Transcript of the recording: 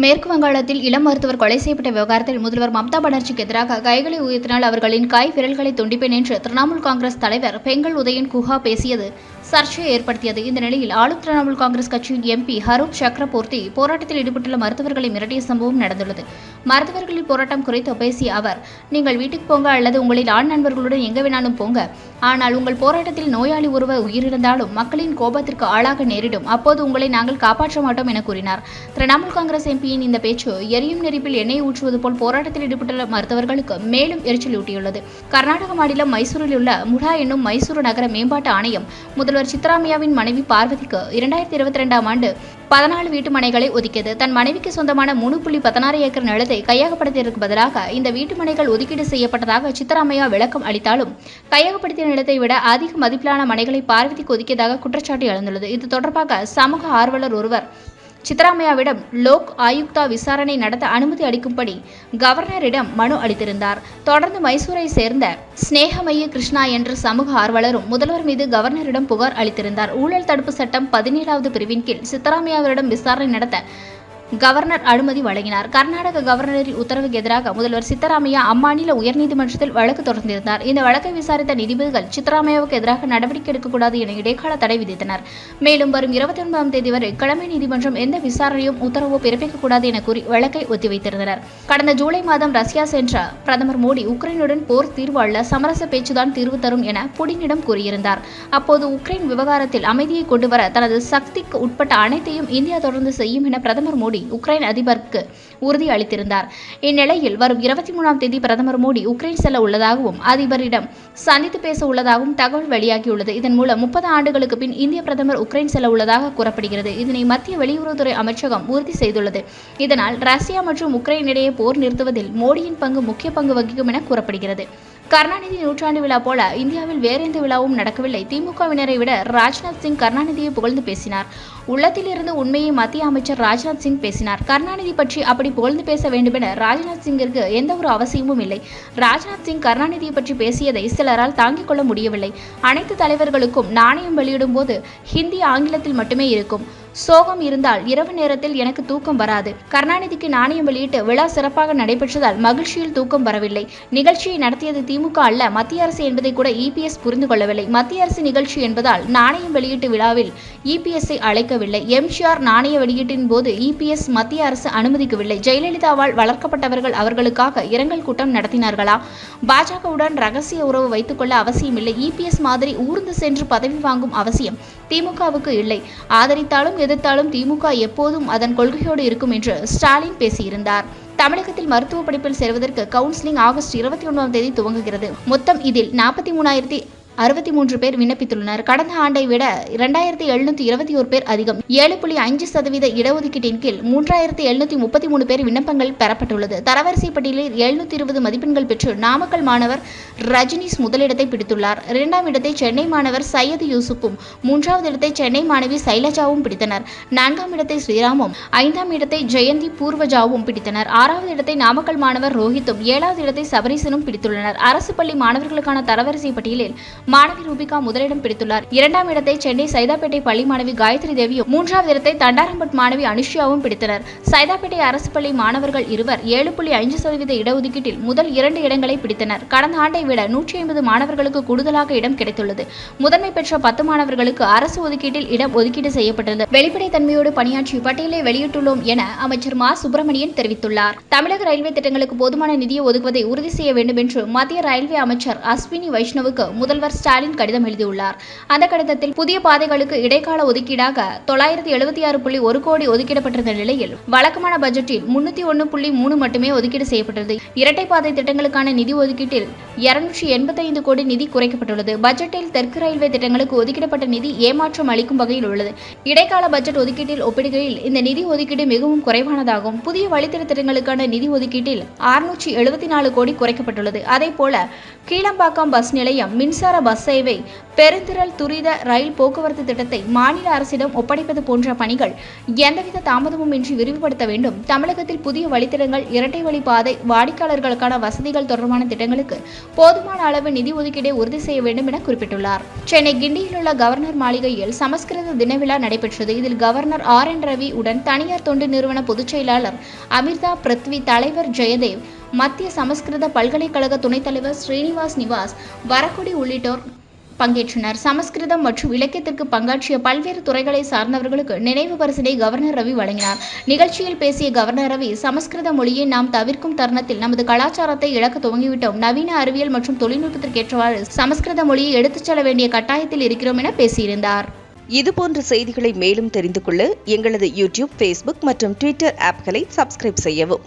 மேற்கு வங்காளத்தில் இளம் மருத்துவர் கொலை செய்யப்பட்ட விவகாரத்தில் முதல்வர் மம்தா பானர்ஜிக்கு எதிராக கைகளை உயர்த்தினால் அவர்களின் கை விரல்களை துண்டிப்பேன் என்று திரிணாமுல் காங்கிரஸ் தலைவர் பெங்கல் உதயன் குஹா பேசியது சர்ச்சையை ஏற்படுத்தியது. இந்த நிலையில் ஆளும் திரிணாமுல் காங்கிரஸ் கட்சியின் எம்பி ஹரூப் சக்கரபோர்த்தி போராட்டத்தில் ஈடுபட்டுள்ள மருத்துவர்களை மிரட்டிய சம்பவம் நடந்துள்ளது. மருத்துவர்களின் போராட்டம் குறித்து பேசிய அவர், நீங்கள் வீட்டுக்கு போங்க அல்லது உங்களின் ஆண் நண்பர்களுடன் எங்க வேணாலும் போங்க. ஆனால் உங்கள் போராட்டத்தில் நோயாளி ஒருவர் உயிரிழந்தாலும் மக்களின் கோபத்திற்கு ஆளாக நேரிடும். அப்போது உங்களை நாங்கள் காப்பாற்ற மாட்டோம் என கூறினார். திரிணாமுல் காங்கிரஸ் எம்பியின் இந்த பேச்சு எரியும் நெருப்பில் எண்ணெய் ஊற்றுவது போல் போராட்டத்தில் ஈடுபட்டுள்ள மருத்துவர்களுக்கு மேலும் எரிச்சலூட்டியுள்ளது. கர்நாடக மாநிலம் மைசூரில் உள்ள முடா என்னும் மைசூரு நகர மேம்பாட்டு ஆணையம் முதல்வர் சித்தராமையாவின் மனைவி பார்வதிக்கு 2022ஆம் ஆண்டு 14 வீட்டு மனைகளை ஒதுக்கியது. தன் மனைவிக்கு சொந்தமான 3.16 ஏக்கர் நிலத்தை கையகப்படுத்தியதற்கு பதிலாக இந்த வீட்டு மனைகள் ஒதுக்கீடு செய்யப்பட்டதாக சித்தராமையா விளக்கம் அளித்தாலும், கையகப்படுத்திய நிலத்தை விட அதிக மதிப்பிலான மனைகளை பார்வதிக்கு ஒதுக்கியதாக குற்றச்சாட்டு எழுந்துள்ளது. இது தொடர்பாக சமூக ஆர்வலர் ஒருவர் சித்தராமையாவிடம் லோக் ஆயுக்தா விசாரணை நடத்த அனுமதி அளிக்கும்படி கவர்னரிடம் மனு அளித்திருந்தார். தொடர்ந்து மைசூரை சேர்ந்த ஸ்னேகமயி கிருஷ்ணா என்ற சமூக ஆர்வலரும் முதல்வர் மீது கவர்னரிடம் புகார் அளித்திருந்தார். ஊழல் தடுப்பு சட்டம் 17வது பிரிவின் கீழ் சித்தராமையாவிடம் விசாரணை நடத்த கவர்னர் அனுமதி வழங்கினார். கர்நாடக கவர்னரின் உத்தரவுக்கு எதிராக முதல்வர் சித்தராமையா அம்மாநில உயர்நீதிமன்றத்தில் வழக்கு தொடர்ந்திருந்தார். இந்த வழக்கை விசாரித்த நீதிபதிகள் சித்தராமையாவுக்கு எதிராக நடவடிக்கை எடுக்கக்கூடாது என இடைக்கால தடை விதித்தனர். மேலும் வரும் 29ஆம் தேதி வரை கிழமை நீதிமன்றம் எந்த விசாரணையும் உத்தரவோ பிறப்பிக்கக்கூடாது என கூறி வழக்கை ஒத்திவைத்திருந்தனர். கடந்த ஜூலை மாதம் ரஷ்யா சென்ற பிரதமர் மோடி உக்ரைனுடன் போர் தீர்வு அல்ல, சமரச பேச்சுதான் தீர்வு தரும் என புடினிடம் கூறியிருந்தார். அப்போது உக்ரைன் விவகாரத்தில் அமைதியை கொண்டுவர தனது சக்திக்கு உட்பட்ட அனைத்தையும் இந்தியா தொடர்ந்து செய்யும் என பிரதமர் மோடி உக்ரைன் அதிபருக்கு உறுதி அளித்திருந்தார். இந்நிலையில் வரும் 23ஆம் தேதி பிரதமர் மோடி உக்ரைன் செல்ல உள்ளதாகவும் அதிபரிடம் சந்தித்து பேச உள்ளதாகவும் தகவல் வெளியாகியுள்ளது. இதன் மூலம் 30 ஆண்டுகளுக்கு பின் இந்திய பிரதமர் உக்ரைன் செல்ல உள்ளதாக கூறப்படுகிறது. இதனை மத்திய வெளியுறவுத்துறை அமைச்சகம் உறுதி செய்துள்ளது. இதனால் ரஷ்யா மற்றும் உக்ரைன் இடையே போர் நிறுத்துவதில் மோடியின் பங்கு முக்கிய பங்கு வகிக்கும் என கூறப்படுகிறது. கருணாநிதி நூற்றாண்டு விழா போல இந்தியாவில் வேற எந்த விழாவும் நடக்கவில்லை. திமுகவினரை விட ராஜ்நாத் சிங் கருணாநிதியை புகழ்ந்து பேசினார். உள்ளத்தில் இருந்து உண்மையை மத்திய அமைச்சர் ராஜ்நாத் சிங் பேசினார். கருணாநிதி பற்றி அப்படி புகழ்ந்து பேச வேண்டுமென ராஜ்நாத் சிங்கிற்கு எந்த ஒரு அவசியமும் இல்லை. ராஜ்நாத் சிங் கருணாநிதியை பற்றி பேசியதை சிலரால் தாங்கிக் கொள்ள முடியவில்லை. அனைத்து தலைவர்களுக்கும் நாணயம் வெளியிடும் போது ஹிந்தி ஆங்கிலத்தில் மட்டுமே இருக்கும். சோகம் இருந்தால் இரவு நேரத்தில் எனக்கு தூக்கம் வராது. கருணாநிதிக்கு நாணயம் வெளியிட்டு விழா சிறப்பாக நடைபெற்றதால் மகிழ்ச்சியில் தூக்கம் வரவில்லை. நிகழ்ச்சியை நடத்தியது திமுக அல்ல, மத்திய அரசு என்பதை கூட இபிஎஸ் புரிந்து கொள்ளவில்லை. மத்திய அரசு நிகழ்ச்சி என்பதால் நாணயம் வெளியீட்டு விழாவில் இபிஎஸ்ஐ அழைக்கவில்லை. எம்ஜிஆர் நாணய வெளியீட்டின் போது இபிஎஸ் மத்திய அரசு அனுமதிக்கவில்லை. ஜெயலலிதாவால் வளர்க்கப்பட்டவர்கள் அவர்களுக்காக இரங்கல் கூட்டம் நடத்தினார்களா? பாஜகவுடன் ரகசிய உறவு வைத்துக் கொள்ள அவசியமில்லை. இபிஎஸ் மாதிரி ஊர்ந்து சென்று பதவி வாங்கும் அவசியம் திமுகவுக்கு இல்லை. ஆதரித்தாலும் எதிர்த்தாலும் திமுக எப்போதும் அதன் கொள்கையோடு இருக்கும் என்று ஸ்டாலின் பேசியிருந்தார். தமிழகத்தில் மருத்துவ படிப்பில் சேர்வதற்கு கவுன்சிலிங் ஆகஸ்ட் 21ஆம் தேதி துவங்குகிறது. மொத்தம் இதில் 43,063 பேர் விண்ணப்பித்துள்ளனர். கடந்த ஆண்டை விட 2,721 பேர் அதிகம். 7.5% இடஒதுக்கீட்டின் கீழ் 3,733 பேர் விண்ணப்பங்கள் பெறப்பட்டுள்ளது. தரவரிசை பட்டியலில் 720 மதிப்பெண்கள் பெற்று நாமக்கல் மாணவர் ரஜினிஸ் முதலிடத்தை பிடித்துள்ளார். 2ஆம் இடத்தை சென்னை மாணவர் சையது யூசுப்பும், 3வது இடத்தை சென்னை மாணவி சைலஜாவும் பிடித்தனர். 4ஆம் இடத்தை ஸ்ரீராமும், 5ஆம் இடத்தை ஜெயந்தி பூர்வஜாவும் பிடித்தனர். 6வது இடத்தை நாமக்கல் மாணவர் ரோஹித்தும், 7வது இடத்தை சபரீசனும் பிடித்துள்ளனர். அரசு பள்ளி மாணவர்களுக்கான தரவரிசை பட்டியலில் மாணவி ரூபிகா முதலிடம் பிடித்துள்ளார். 2ஆம் இடத்தை சென்னை சைதாப்பேட்டை பள்ளி மாணவி காயத்ரி தேவியும், 3வது இடத்தை தண்டாரம்பட் மாணவி அனுஷ்யாவும் பிடித்தனர். சைதாப்பேட்டை அரசு பள்ளி மாணவர்கள் இருவர் 7.5% இடஒதுக்கீட்டில் முதல் 2 இடங்களை பிடித்தனர். கடந்த ஆண்டை விட 150 மாணவர்களுக்கு கூடுதலாக இடம் கிடைத்துள்ளது. முதன்மை பெற்ற 10 மாணவர்களுக்கு அரசு ஒதுக்கீட்டில் இடம் ஒதுக்கீடு செய்யப்பட்டது. வெளிப்படைத்தன்மையோடு பணியாற்றி பட்டியலை வெளியிட்டுள்ளோம் என அமைச்சர் மா சுப்பிரமணியன் தெரிவித்துள்ளார். தமிழக ரயில்வே திட்டங்களுக்கு போதுமான நிதியை ஒதுக்குவதை உறுதி செய்ய வேண்டும் என்று மத்திய ரயில்வே அமைச்சர் அஸ்வினி வைஷ்ணவுக்கு முதல்வர் ஸ்டாலின் கடிதம் எழுதியுள்ளார். அந்த கடிதத்தில் புதிய பாதைகளுக்கு இடைக்கால ஒதுக்கீடாக 976.1 கோடி ஒதுக்கீடப்பட்டிருந்த நிலையில் வழக்கமான பட்ஜெட்டில் 301.3 மட்டுமே ஒதுக்கீடு செய்யப்பட்டது. இரட்டை பாதை திட்டங்களுக்கான நிதி ஒதுக்கீட்டில் 285 கோடி நிதி குறைக்கப்பட்டுள்ளது. பட்ஜெட்டில் தெற்கு ரயில்வே திட்டங்களுக்கு ஒதுக்கீடப்பட்ட நிதி ஏமாற்றம் அளிக்கும் வகையில் உள்ளது. இடைக்கால பட்ஜெட் ஒதுக்கீட்டில் ஒப்பிடுகையில் இந்த நிதி ஒதுக்கீடு மிகவும் குறைவானதாகும். புதிய வழித்தட திட்டங்களுக்கான நிதி ஒதுக்கீட்டில் 674 கோடி குறைக்கப்பட்டுள்ளது. அதேபோல கீழம்பாக்கம் பஸ் நிலையம், மின்சார பஸ் சேவை, பெருந்திரள் துரித ரயில் போக்குவரத்து திட்டத்தை மாநில அரசிடம் ஒப்படைப்பது போன்ற பணிகள் எந்தவித தாமதமும் இன்றி விரிவுபடுத்த வேண்டும். தமிழகத்தில் புதிய வழித்தடங்கள், இரட்டை வழி பாதை, வாடிக்கையாளர்களுக்கான வசதிகள் தொடர்பான திட்டங்களுக்கு போதுமான அளவு நிதி ஒதுக்கீடை உறுதி செய்ய வேண்டும் என குறிப்பிட்டுள்ளார். சென்னை கிண்டியில் உள்ள கவர்னர் மாளிகையில் சமஸ்கிருத தின விழா நடைபெற்றது. இதில் கவர்னர் RN ரவி உடன் தனியார் தொண்டு நிறுவன பொதுச் செயலாளர் அமிர்தா பிருத்வி, தலைவர் ஜெயதேவ், மத்திய சமஸ்கிருத பல்கலைக்கழக துணைத் தலைவர் ஸ்ரீனிவாஸ் நிவாஸ், வரக்குடி உள்ளிட்டோர் பங்கேற்றனர். சமஸ்கிருதம் மற்றும் இலக்கியத்திற்கு பங்காற்றிய பல்வேறு துறைகளை சார்ந்தவர்களுக்கு நினைவு பரிசினை கவர்னர் ரவி வழங்கினார். நிகழ்ச்சியில் பேசிய கவர்னர் ரவி, சமஸ்கிருத மொழியை நாம் தவிர்க்கும் தருணத்தில் நமது கலாச்சாரத்தை இழக்க துவங்கிவிட்டோம். நவீன அறிவியல் மற்றும் தொழில்நுட்பத்திற்கேற்றவாறு சமஸ்கிருத மொழியை எடுத்துச் செல்ல வேண்டிய கட்டாயத்தில் இருக்கிறோம் என பேசியிருந்தார். இதுபோன்ற செய்திகளை மேலும் தெரிந்து கொள்ள எங்களது யூடியூப், Facebook மற்றும் Twitter ஆப்களை சப்ஸ்கிரைப் செய்யவும்.